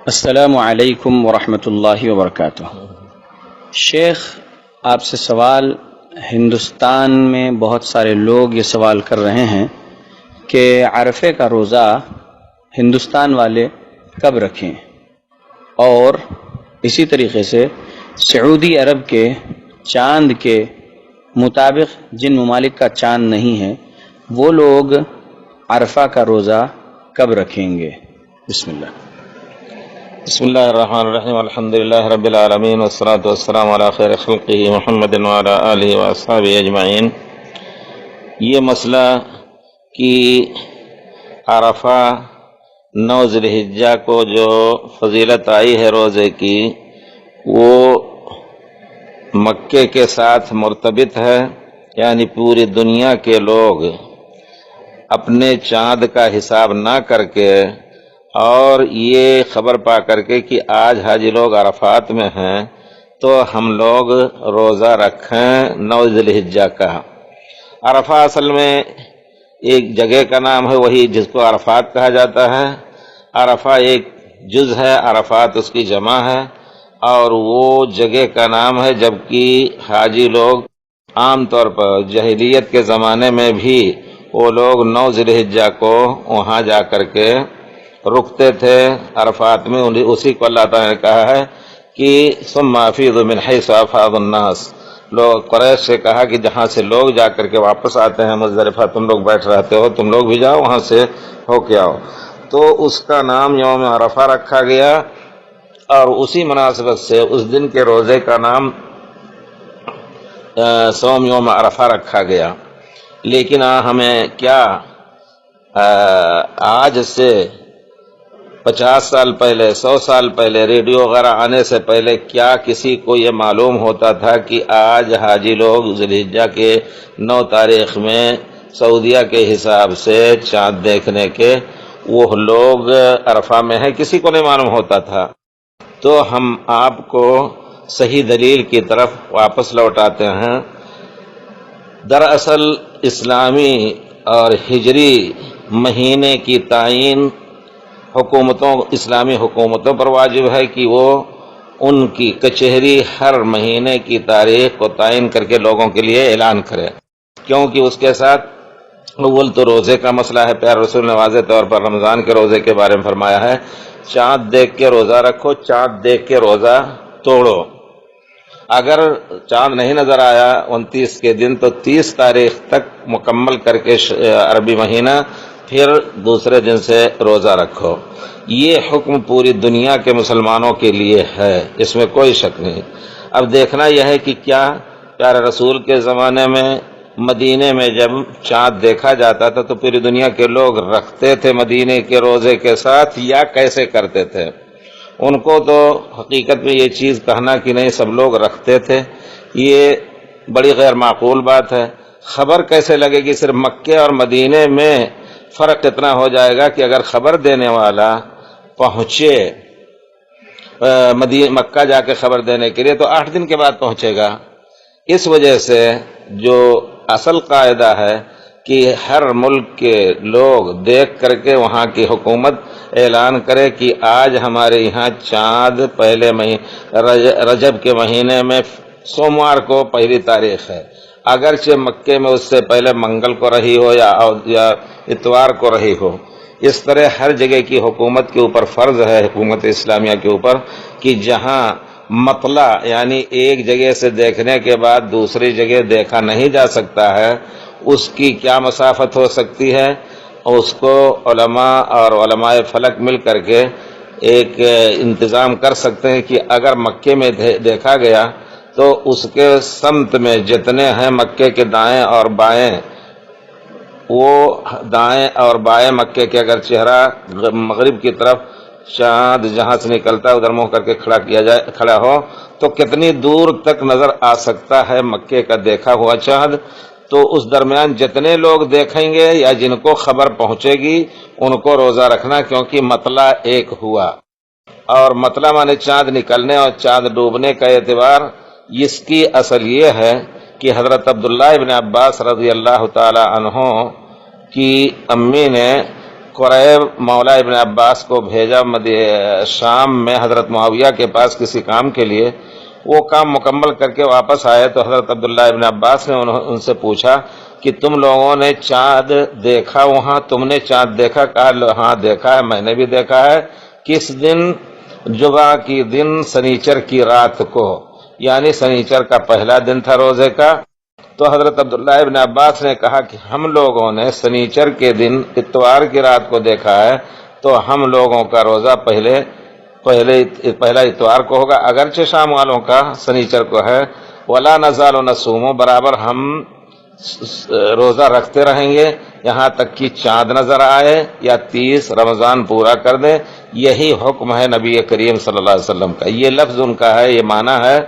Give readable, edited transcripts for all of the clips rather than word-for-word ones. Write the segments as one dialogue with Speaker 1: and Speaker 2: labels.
Speaker 1: السلام علیکم ورحمۃ اللہ وبرکاتہ۔ شیخ، آپ سے سوال، ہندوستان میں بہت سارے لوگ یہ سوال کر رہے ہیں کہ عرفے کا روزہ ہندوستان والے کب رکھیں، اور اسی طریقے سے سعودی عرب کے چاند کے مطابق جن ممالک کا چاند نہیں ہے وہ لوگ عرفہ کا روزہ کب رکھیں گے؟ بسم اللہ۔
Speaker 2: بسم اللہ الرحمن الرحیم، الحمدللہ رب العالمین، والصلاة والسلام علی خیر خلقہ محمد وعلی آلہ واصحابہ اجمعین۔ یہ مسئلہ کہ عرفہ 9 ذی الحجہ کو جو فضیلت آئی ہے روزے کی، وہ مکے کے ساتھ مرتبط ہے، یعنی پوری دنیا کے لوگ اپنے چاند کا حساب نہ کر کے اور یہ خبر پا کر کے کہ آج حاجی لوگ عرفات میں ہیں تو ہم لوگ روزہ رکھیں 9 ذی الحجہ کا۔ عرفہ اصل میں ایک جگہ کا نام ہے، وہی جس کو عرفات کہا جاتا ہے۔ عرفہ ایک جز ہے، عرفات اس کی جمع ہے، اور وہ جگہ کا نام ہے، جبکہ حاجی لوگ عام طور پر جاہلیت کے زمانے میں بھی وہ لوگ 9 ذی الحجہ کو وہاں جا کر کے رکتے تھے عرفات میں۔ اسی کو اللہ تعالیٰ نے کہا ہے کہ ثم افیضوا من حیث افاض الناس، لوگ قریش سے کہا کہ جہاں سے لوگ جا کر کے واپس آتے ہیں مزدلفہ، تم لوگ بیٹھ رہتے ہو، تم لوگ بھی جاؤ وہاں سے ہو کے آؤ، تو اس کا نام یوم عرفہ رکھا گیا، اور اسی مناسبت سے اس دن کے روزے کا نام صوم یوم عرفہ رکھا گیا۔ لیکن ہمیں کیا آج سے 50 سال پہلے، 100 سال پہلے، ریڈیو وغیرہ آنے سے پہلے کیا کسی کو یہ معلوم ہوتا تھا کہ آج حاجی لوگ ذی الحجہ کے 9 تاریخ میں سعودیہ کے حساب سے چاند دیکھنے کے وہ لوگ عرفہ میں ہیں؟ کسی کو نہیں معلوم ہوتا تھا۔ تو ہم آپ کو صحیح دلیل کی طرف واپس لوٹاتے ہیں۔ دراصل اسلامی اور ہجری مہینے کی تعین اسلامی حکومتوں پر واجب ہے کہ وہ ان کی کچہری ہر مہینے کی تاریخ کو تعین کر کے لوگوں کے لیے اعلان کرے، کیونکہ اس کے ساتھ اول تو روزے کا مسئلہ ہے۔ پیارے رسول نے واضح طور پر رمضان کے روزے کے بارے میں فرمایا ہے، چاند دیکھ کے روزہ رکھو، چاند دیکھ کے روزہ توڑو۔ اگر چاند نہیں نظر آیا 29 کے دن تو 30 تاریخ تک مکمل کر کے عربی مہینہ، پھر دوسرے دن سے روزہ رکھو۔ یہ حکم پوری دنیا کے مسلمانوں کے لیے ہے، اس میں کوئی شک نہیں۔ اب دیکھنا یہ ہے کہ کیا پیارے رسول کے زمانے میں مدینے میں جب چاند دیکھا جاتا تھا تو پوری دنیا کے لوگ رکھتے تھے مدینے کے روزے کے ساتھ، یا کیسے کرتے تھے؟ ان کو تو حقیقت میں یہ چیز کہنا کہ نہیں سب لوگ رکھتے تھے، یہ بڑی غیر معقول بات ہے۔ خبر کیسے لگے گی؟ صرف مکے اور مدینے میں فرق اتنا ہو جائے گا کہ اگر خبر دینے والا پہنچے مکہ جا کے خبر دینے کے لیے تو 8 دن کے بعد پہنچے گا۔ اس وجہ سے جو اصل قاعدہ ہے کہ ہر ملک کے لوگ دیکھ کر کے وہاں کی حکومت اعلان کرے کہ آج ہمارے یہاں چاند پہلے رجب کے مہینے میں سوموار کو پہلی تاریخ ہے، اگرچہ مکے میں اس سے پہلے منگل کو رہی ہو یا اتوار کو رہی ہو۔ اس طرح ہر جگہ کی حکومت کے اوپر فرض ہے، حکومت اسلامیہ کے اوپر، کہ جہاں مطلع یعنی ایک جگہ سے دیکھنے کے بعد دوسری جگہ دیکھا نہیں جا سکتا ہے، اس کی کیا مسافت ہو سکتی ہے، اس کو علماء اور علماء فلک مل کر کے ایک انتظام کر سکتے ہیں کہ اگر مکے میں دیکھا گیا تو اس کے سمت میں جتنے ہیں مکے کے دائیں اور بائیں، وہ دائیں اور بائیں مکے کے اگر چہرہ مغرب کی طرف چاند جہاں سے نکلتا ہے ادھر منہ کر کے کھڑا ہو تو کتنی دور تک نظر آ سکتا ہے مکے کا دیکھا ہوا چاند؟ تو اس درمیان جتنے لوگ دیکھیں گے یا جن کو خبر پہنچے گی ان کو روزہ رکھنا، کیونکہ مطلع ایک ہوا۔ اور مطلع مانے چاند نکلنے اور چاند ڈوبنے کا اعتبار، اس کی اصل یہ ہے کہ حضرت عبداللہ ابن عباس رضی اللہ تعالی عنہ کی امی نے قریب مولا ابن عباس کو بھیجا شام میں حضرت معاویہ کے پاس کسی کام کے لیے. وہ کام مکمل کر کے واپس آئے تو حضرت عبداللہ ابن عباس نے ان سے پوچھا کہ تم لوگوں نے چاند دیکھا وہاں؟ تم نے چاند دیکھا؟ کہا ہاں دیکھا ہے، میں نے بھی دیکھا ہے. کس دن؟ جمعہ کی دن سنیچر کی رات کو، یعنی سنیچر کا پہلا دن تھا روزے کا. تو حضرت عبداللہ ابن عباس نے کہا کہ ہم لوگوں نے سنیچر کے دن اتوار کی رات کو دیکھا ہے، تو ہم لوگوں کا روزہ پہلا اتوار کو ہوگا، اگرچہ شام والوں کا سنیچر کو ہے. ولا نزال نصوم، برابر ہم روزہ رکھتے رہیں گے یہاں تک کہ چاند نظر آئے یا 30 رمضان پورا کر دیں. یہی حکم ہے نبی کریم صلی اللہ علیہ وسلم کا، یہ لفظ ان کا ہے، یہ معنی ہے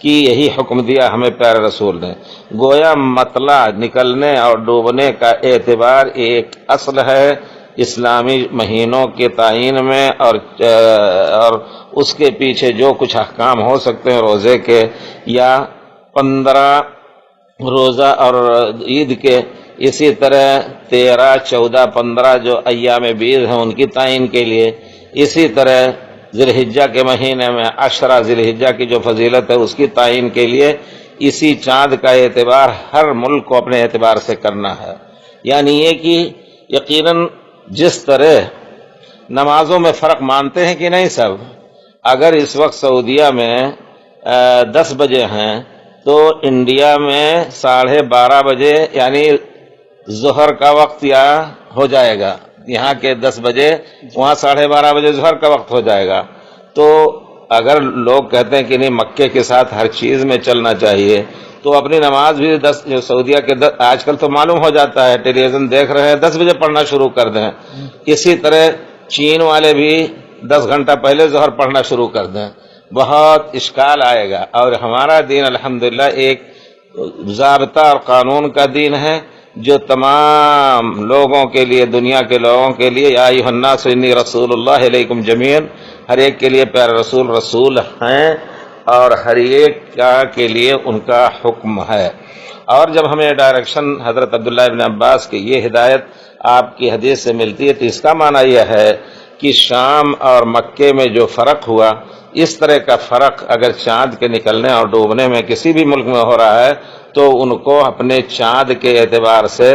Speaker 2: کہ یہی حکم دیا ہمیں پیارے رسول نے. گویا مطلع نکلنے اور ڈوبنے کا اعتبار ایک اصل ہے اسلامی مہینوں کے تعین میں، اور اس کے پیچھے جو کچھ احکام ہو سکتے ہیں روزے کے یا 15 روزہ اور عید کے، اسی طرح 13 14 15 جو ایام بیض ہیں ان کی تعین کے لیے، اسی طرح ذی الحجہ کے مہینے میں 10 ذی الحجہ کی جو فضیلت ہے اس کی تعین کے لیے اسی چاند کا اعتبار ہر ملک کو اپنے اعتبار سے کرنا ہے. یعنی یہ کہ یقیناً جس طرح نمازوں میں فرق مانتے ہیں کہ نہیں سب، اگر اس وقت سعودیہ میں 10 بجے ہیں تو انڈیا میں 12:30 بجے یعنی ظہر کا وقت یا ہو جائے گا، یہاں کے 10 بجے وہاں 12:30 بجے ظہر کا وقت ہو جائے گا. تو اگر لوگ کہتے ہیں کہ نہیں مکے کے ساتھ ہر چیز میں چلنا چاہیے تو اپنی نماز بھی جو سعودیہ کے آج کل تو معلوم ہو جاتا ہے، ٹیلی ویژن دیکھ رہے ہیں، 10 بجے پڑھنا شروع کر دیں. اسی طرح چین والے بھی 10 گھنٹہ پہلے ظہر پڑھنا شروع کر دیں. بہت اشکال آئے گا. اور ہمارا دین الحمدللہ ایک ضابطہ اور قانون کا دین ہے جو تمام لوگوں کے لیے، دنیا کے لوگوں کے لیے، یا ایھا الناس انی رسول اللہ علیکم جمیعا، ہر ایک کے لیے پیارے رسول ہیں اور ہر ایک کے لیے ان کا حکم ہے. اور جب ہمیں ڈائریکشن حضرت عبداللہ ابن عباس کی یہ ہدایت آپ کی حدیث سے ملتی ہے تو اس کا معنی یہ ہے کہ شام اور مکے میں جو فرق ہوا، اس طرح کا فرق اگر چاند کے نکلنے اور ڈوبنے میں کسی بھی ملک میں ہو رہا ہے تو ان کو اپنے چاند کے اعتبار سے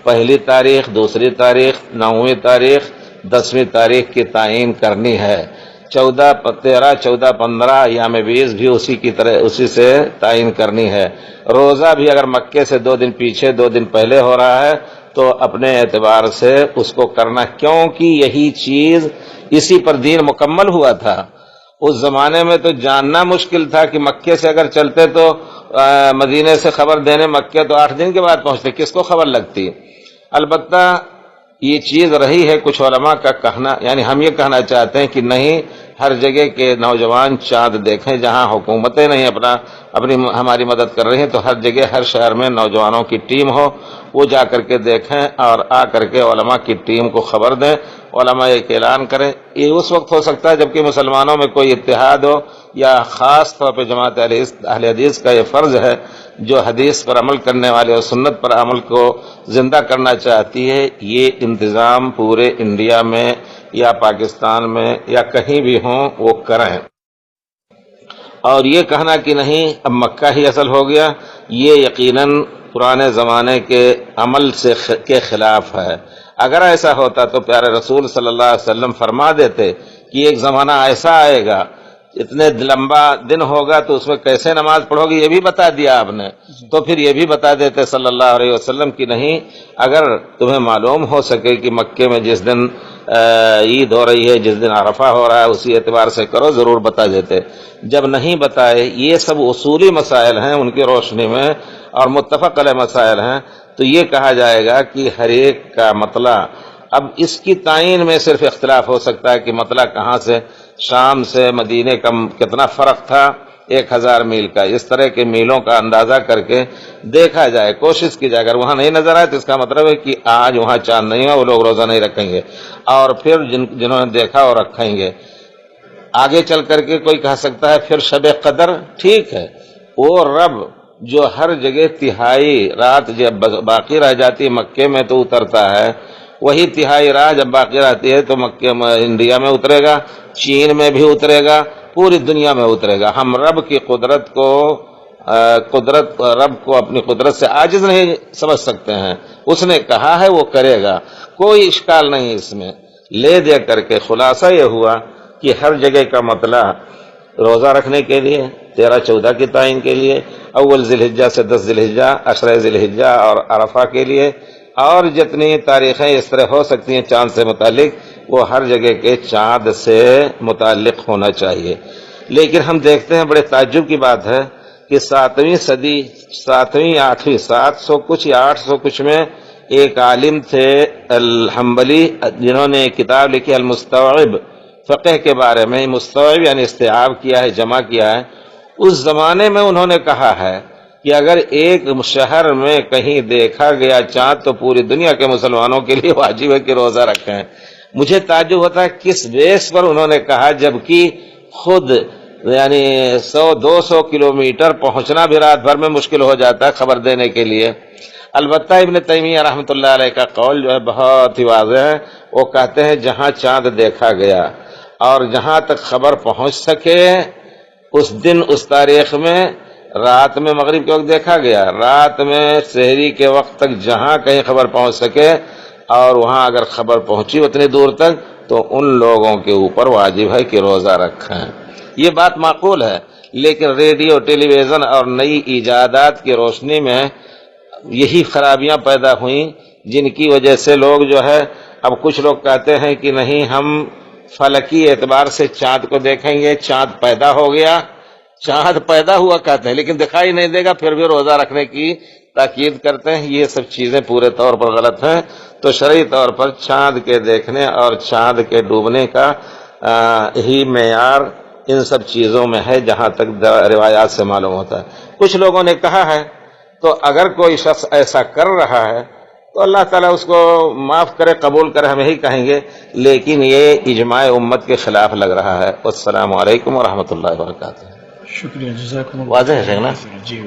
Speaker 2: پہلی تاریخ، دوسری تاریخ، 9ویں تاریخ، 10ویں تاریخ کی تعین کرنی ہے. 14 13 14 15 ایام بیض بھی اسی سے تعین کرنی ہے. روزہ بھی اگر مکے سے 2 دن پیچھے 2 دن پہلے ہو رہا ہے تو اپنے اعتبار سے اس کو کرنا، کیونکہ یہی چیز اسی پر دین مکمل ہوا تھا. اس زمانے میں تو جاننا مشکل تھا کہ مکے سے اگر چلتے تو مدینے سے خبر دینے مکے تو 8 دن کے بعد پہنچتے، کس کو خبر لگتی. البتہ یہ چیز رہی ہے کچھ علماء کا کہنا، یعنی ہم یہ کہنا چاہتے ہیں کہ نہیں، ہر جگہ کے نوجوان چاند دیکھیں، جہاں حکومتیں نہیں اپنی ہماری مدد کر رہی ہیں تو ہر جگہ ہر شہر میں نوجوانوں کی ٹیم ہو، وہ جا کر کے دیکھیں اور آ کر کے علماء کی ٹیم کو خبر دیں، علماء ایک اعلان کریں. یہ اس وقت ہو سکتا ہے جبکہ مسلمانوں میں کوئی اتحاد ہو، یا خاص طور پہ جماعت اہل حدیث کا یہ فرض ہے جو حدیث پر عمل کرنے والے اور سنت پر عمل کو زندہ کرنا چاہتی ہے، یہ انتظام پورے انڈیا میں یا پاکستان میں یا کہیں بھی ہوں وہ کریں. اور یہ کہنا کہ نہیں اب مکہ ہی اصل ہو گیا، یہ یقیناً پرانے زمانے کے عمل کے خلاف ہے. اگر ایسا ہوتا تو پیارے رسول صلی اللہ علیہ وسلم فرما دیتے کہ ایک زمانہ ایسا آئے گا، اتنے لمبا دن ہوگا تو اس میں کیسے نماز پڑھو گی، یہ بھی بتا دیا آپ نے. تو پھر یہ بھی بتا دیتے صلی اللہ علیہ وسلم کہ نہیں، اگر تمہیں معلوم ہو سکے کہ مکے میں جس دن عید ہو رہی ہے، جس دن عرفہ ہو رہا ہے، اسی اعتبار سے کرو، ضرور بتا دیتے. جب نہیں بتائے، یہ سب اصولی مسائل ہیں ان کی روشنی میں اور متفق علیہ مسائل ہیں، تو یہ کہا جائے گا کہ ہر ایک کا مطلع، اب اس کی تعین میں صرف اختلاف ہو سکتا ہے کہ مطلع کہاں سے، شام سے مدینے کا کتنا فرق تھا، 1000 میل کا. اس طرح کے میلوں کا اندازہ کر کے دیکھا جائے، کوشش کی جائے. اگر وہاں نہیں نظر آئے تو اس کا مطلب ہے کہ آج وہاں چاند نہیں ہوا، وہ لوگ روزہ نہیں رکھیں گے، اور پھر جنہوں نے دیکھا وہ رکھیں گے. آگے چل کر کے کوئی کہہ سکتا ہے پھر شب قدر، ٹھیک ہے، وہ رب جو ہر جگہ تہائی رات جب باقی رہ جاتی مکے میں تو اترتا ہے، وہی تہائی راہ جب باقی رہتی ہے تو مکہ انڈیا میں اترے گا، چین میں بھی اترے گا، پوری دنیا میں اترے گا۔ ہم رب کی قدرت کو رب کو اپنی قدرت سے عاجز نہیں سمجھ سکتے ہیں، اس نے کہا ہے وہ کرے گا، کوئی اشکال نہیں اس میں۔ لے دے کر کے خلاصہ یہ ہوا کہ ہر جگہ کا مطلع روزہ رکھنے کے لیے 13-14 کی تعین کے لیے، اول ذی الحجہ سے 10 ذی الحجہ، 10 ذی الحجہ اور عرفہ کے لیے، اور جتنی تاریخیں اس طرح ہو سکتی ہیں چاند سے متعلق، وہ ہر جگہ کے چاند سے متعلق ہونا چاہیے۔ لیکن ہم دیکھتے ہیں بڑے تعجب کی بات ہے کہ 7ویں صدی 7ویں 8ویں 700 کچھ یا 800 کچھ میں ایک عالم تھے الحنبلی، جنہوں نے کتاب لکھی المستوعب، فقہ کے بارے میں۔ مستوعب یعنی استیعاب کیا ہے، جمع کیا ہے۔ اس زمانے میں انہوں نے کہا ہے کہ اگر ایک شہر میں کہیں دیکھا گیا چاند تو پوری دنیا کے مسلمانوں کے لیے واجب ہے کہ روزہ رکھیں۔ مجھے تعجب ہوتا ہے کس بیس پر انہوں نے کہا، جبکہ خود یعنی 100-200 کلومیٹر پہنچنا بھی رات بھر میں مشکل ہو جاتا ہے خبر دینے کے لیے۔ البتہ ابن تیمیہ رحمۃ اللہ علیہ کا قول جو ہے بہت ہی واضح ہے، وہ کہتے ہیں جہاں چاند دیکھا گیا اور جہاں تک خبر پہنچ سکے اس دن اس تاریخ میں، رات میں مغرب کے وقت دیکھا گیا، رات میں سحری کے وقت تک جہاں کہیں خبر پہنچ سکے اور وہاں اگر خبر پہنچی اتنی دور تک تو ان لوگوں کے اوپر واجب ہے کہ روزہ رکھیں۔ یہ بات معقول ہے، لیکن ریڈیو، ٹیلی ویژن اور نئی ایجادات کی روشنی میں یہی خرابیاں پیدا ہوئیں جن کی وجہ سے لوگ جو ہے، اب کچھ لوگ کہتے ہیں کہ نہیں ہم فلکی اعتبار سے چاند کو دیکھیں گے، چاند پیدا ہو گیا، چاند پیدا ہوا کہتے ہیں لیکن دکھائی نہیں دے گا، پھر بھی روزہ رکھنے کی تاکید کرتے ہیں۔ یہ سب چیزیں پورے طور پر غلط ہیں۔ تو شرعی طور پر چاند کے دیکھنے اور چاند کے ڈوبنے کا ہی معیار ان سب چیزوں میں ہے جہاں تک روایات سے معلوم ہوتا ہے۔ کچھ لوگوں نے کہا ہے تو اگر کوئی شخص ایسا کر رہا ہے تو اللہ تعالیٰ اس کو معاف کرے، قبول کرے، ہم یہی کہیں گے، لیکن یہ اجماع امت کے خلاف لگ رہا ہے۔ السلام علیکم ورحمۃ اللہ وبرکاتہ۔
Speaker 3: شکریہ، جزاکم اللہ۔
Speaker 2: واضح ہے نا؟
Speaker 3: جی